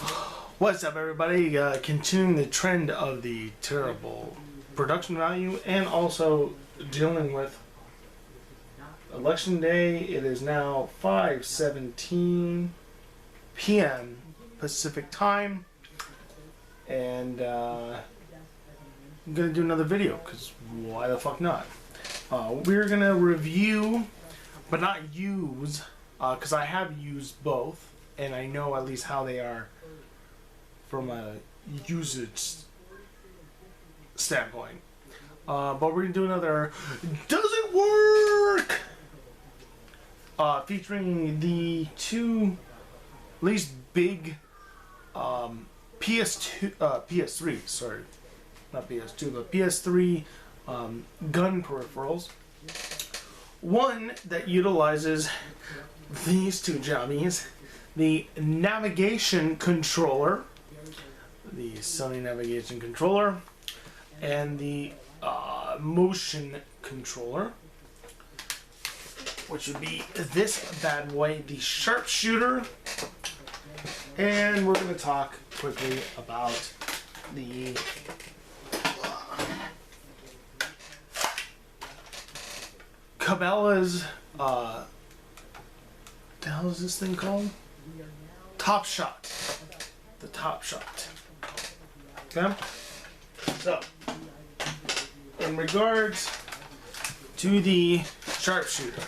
What's up, everybody? Continuing the trend of the terrible production value and also dealing with Election Day. It is now 5:17 p.m. Pacific time, and I'm going to do another video because why the fuck not? We're going to review, but not use, because I have used both and I know at least how they are from a usage standpoint. But we're going to do another Does It Work? Featuring the two least big PS3, sorry, not PS2, but PS3 gun peripherals. One that utilizes these two jammies, the navigation controller, the Sony navigation controller, and the motion controller, which would be this bad boy, the Sharpshooter. And we're going to talk quickly about the Cabela's, what the hell is this thing called? Top Shot. The Top Shot. Okay? So, in regards to the Sharpshooter,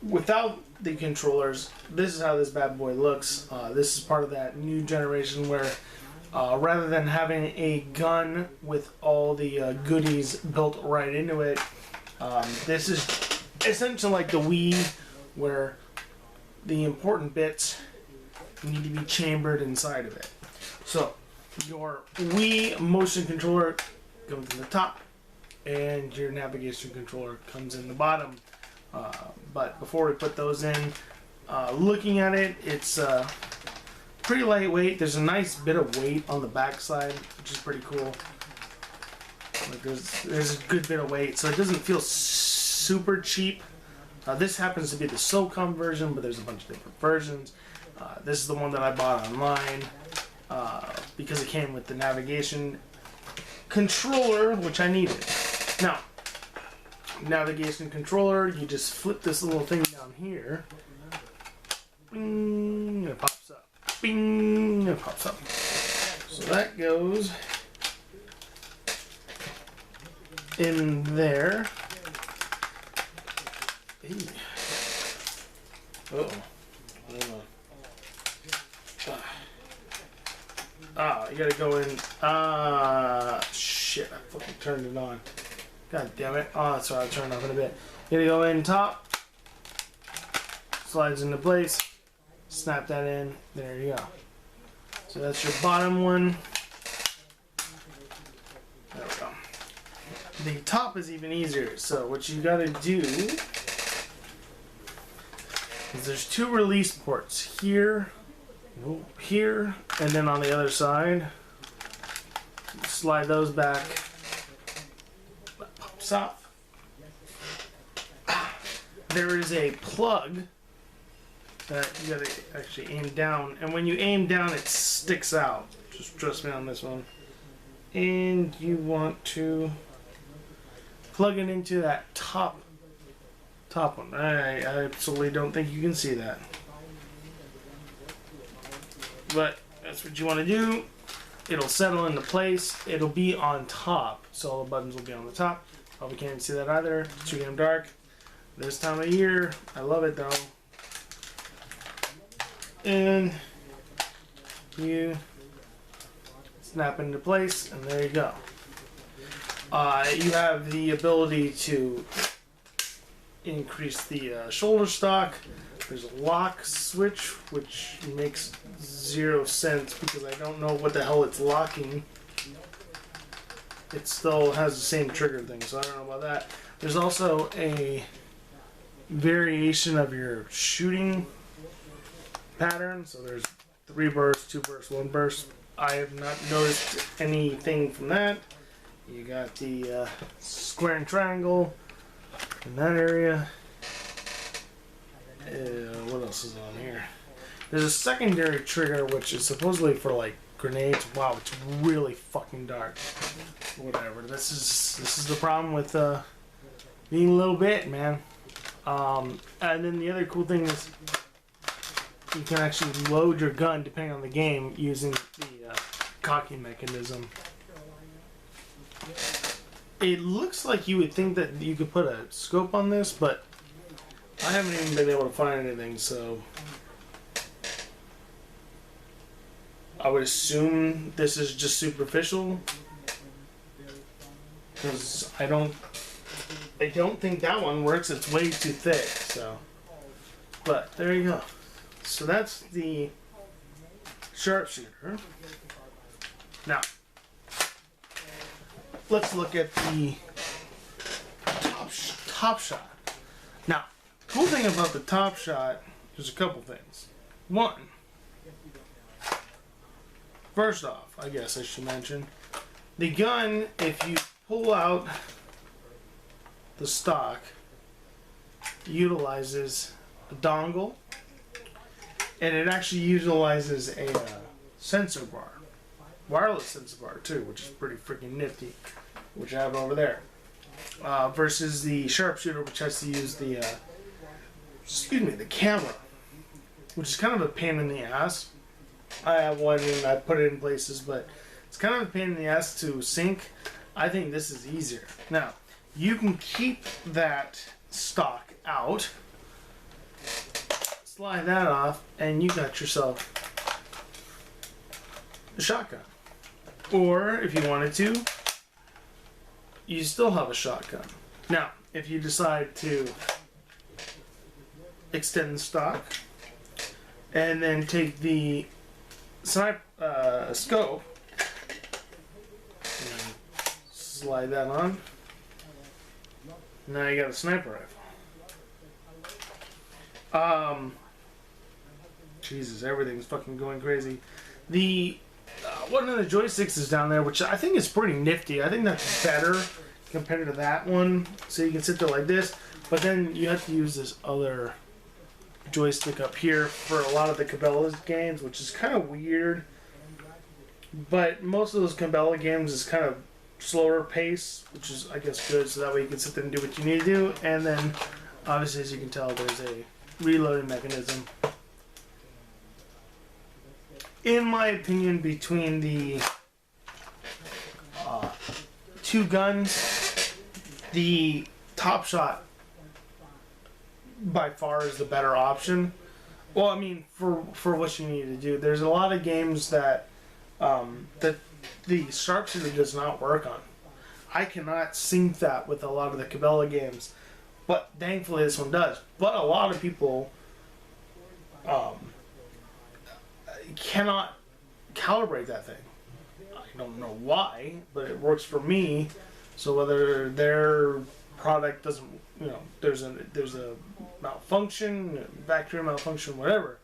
without the controllers, this is how this bad boy looks. This is part of that new generation where rather than having a gun with all the goodies built right into it, this is essentially like the Wii, where the important bits need to be chambered inside of it. So your Wii motion controller comes in the top and your navigation controller comes in the bottom. But before we put those in, looking at it, it's pretty lightweight. There's a nice bit of weight on the back side, which is pretty cool. Like there's a good bit of weight, so it doesn't feel super cheap. This happens to be the SOCOM version, but there's a bunch of different versions. This is the one that I bought online because it came with the navigation controller, which I needed. Now, navigation controller, you just flip this little thing down here. Bing, and it pops up. Bing, and it pops up. So that goes in there. Hey. Uh-oh. Hold on. You gotta go in. Shit, I fucking turned it on. God damn it. Oh, sorry, I'll turn it off in a bit. You gotta go in top. Slides into place. Snap that in. There you go. So that's your bottom one. There we go. The top is even easier. So what you gotta do is there's two release ports here, here, and then on the other side. Slide those back. That pops off. There is a plug that you gotta actually aim down, and when you aim down, it sticks out. Just trust me on this one. And you want to plug it into that top one. I absolutely don't think you can see that, but that's what you want to do. It'll settle into place. It'll be on top, so all the buttons will be on the top. Probably can't see that either. It's too damn dark this time of year. I love it though. And you snap into place, and there you go. You have the ability to increase the shoulder stock. There's a lock switch, which makes zero sense because I don't know what the hell it's locking. It still has the same trigger thing, so I don't know about that. There's also a variation of your shooting pattern. So there's 3 bursts, 2 bursts, 1 burst. I have not noticed anything from that. You got the square and triangle in that area. What else is on here? There's a secondary trigger which is supposedly for like grenades. Wow, it's really fucking dark. Whatever. This is the problem with being a little bit, man. And then the other cool thing is you can actually load your gun depending on the game using the cocking mechanism. It looks like you would think that you could put a scope on this, but I haven't even been able to find anything, so I would assume this is just superficial, because I don't think that one works. It's way too thick, so. But there you go. So that's the Sharpshooter. Now, let's look at the top shot. Now, cool thing about the top shot, there's a couple things. One, first off, I guess I should mention, the gun, if you pull out the stock, utilizes a dongle, and it actually utilizes a sensor bar, wireless sensor bar too, which is pretty freaking nifty, which I have over there. Versus the Sharpshooter, which has to use the the camera, which is kind of a pain in the ass. I have one and I put it in places, but it's kind of a pain in the ass to sync. I think this is easier. Now, you can keep that stock out, slide that off, and you got yourself a shotgun. Or, if you wanted to, you still have a shotgun. Now, if you decide to extend the stock and then take the scope and slide that on, now you got a sniper rifle. Jesus, everything's fucking going crazy. The one of the joysticks is down there, which I think is pretty nifty. I think that's better compared to that one. So you can sit there like this, but then you have to use this other joystick up here for a lot of the Cabela games, which is kind of weird. But most of those Cabela games is kind of slower pace, which is, I guess, good. So that way you can sit there and do what you need to do. And then, obviously, as you can tell, there's a reloading mechanism. In my opinion, between the two guns, the top shot by far is the better option. Well, I mean, for what you need to do. There's a lot of games that the Sharpshooter does not work on. I cannot sync that with a lot of the Cabela games, but thankfully this one does. But a lot of people cannot calibrate that thing. I don't know why, but it works for me. So whether their product doesn't, there's a malfunction, factory malfunction, whatever,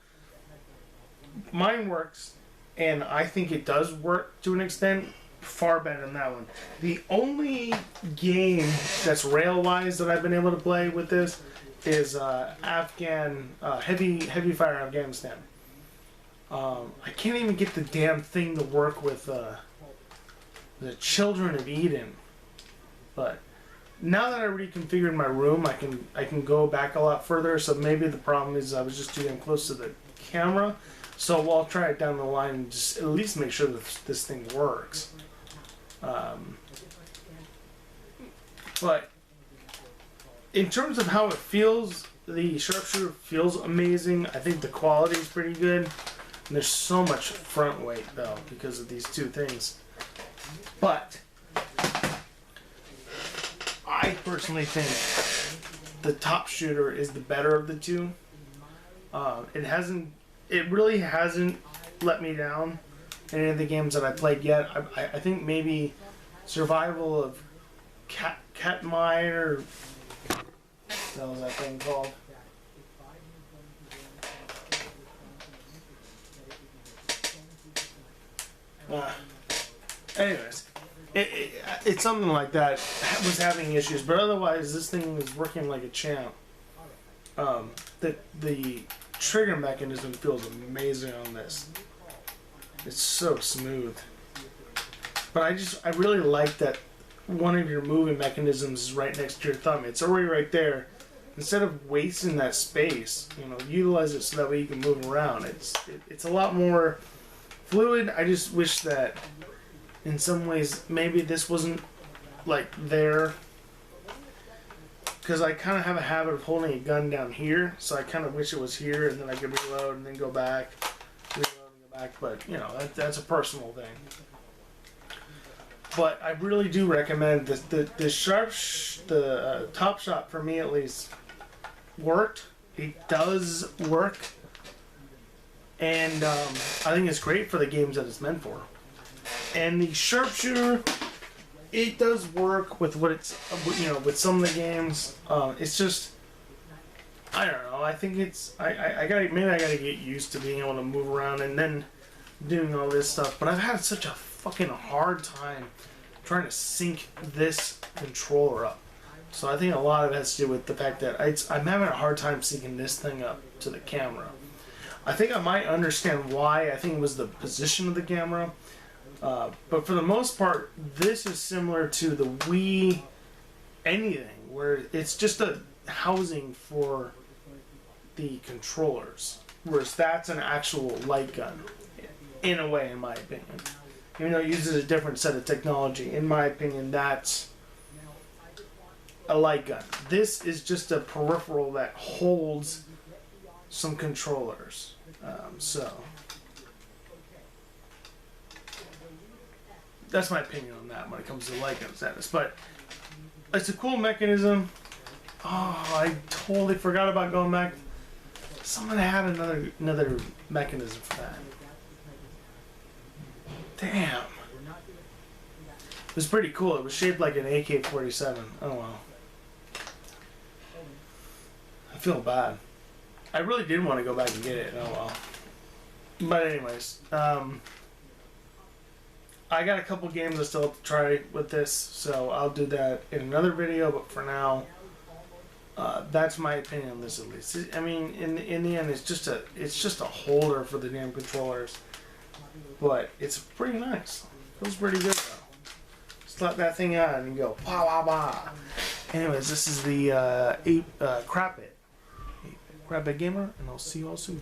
mine works, and I think it does work to an extent far better than that one. The only game that's rail-wise that I've been able to play with this is heavy fire Afghanistan. I can't even get the damn thing to work with the Children of Eden. But now that I reconfigured my room, I can go back a lot further. So maybe the problem is I was just too damn close to the camera. So I'll try it down the line and just at least make sure that this thing works. But in terms of how it feels, the Sharpshooter feels amazing. I think the quality is pretty good. And there's so much front weight, though, because of these two things. But I personally think the top shooter is the better of the two. It really hasn't let me down in any of the games that I played yet. I think maybe Survival of Catmire, what was that thing called? Anyways, it's something like that. Was having issues, but otherwise this thing was working like a champ. The trigger mechanism feels amazing on this. It's so smooth. But I really like that one of your moving mechanisms is right next to your thumb. It's already right there. Instead of wasting that space, you know, utilize it so that way you can move around. It's a lot more fluid. I just wish that in some ways maybe this wasn't like there, because I kind of have a habit of holding a gun down here, so I kind of wish it was here, and then I could reload and then go back, reload and go back. But you know, that's a personal thing. But I really do recommend the Top Shot, for me at least, worked. It does work, and I think it's great for the games that it's meant for. And the Sharpshooter, it does work with what it's, you know, with some of the games. It's just, I don't know. I think it's, I gotta get used to being able to move around and then doing all this stuff. But I've had such a fucking hard time trying to sync this controller up. So I think a lot of it has to do with the fact that I'm having a hard time syncing this thing up to the camera. I think I might understand why. I think it was the position of the camera. But for the most part, this is similar to the Wii anything, where it's just a housing for the controllers, whereas that's an actual light gun, in a way, in my opinion. Even though it uses a different set of technology, in my opinion, that's a light gun. This is just a peripheral that holds some controllers. So that's my opinion on that when it comes to light gun status. But it's a cool mechanism. Oh, I totally forgot about going back. Someone had another mechanism for that. Damn. It was pretty cool. It was shaped like an AK-47. Oh well. I feel bad. I really did want to go back and get it. Oh well. But anyways, I got a couple games I still have to try with this, so I'll do that in another video. But for now, that's my opinion on this, at least. I mean, in the end, it's just a holder for the damn controllers, but it's pretty nice. Feels pretty good though. Slap that thing on and you go bah bah bah. Anyways, this is the Crap It Gamer, and I'll see you all soon.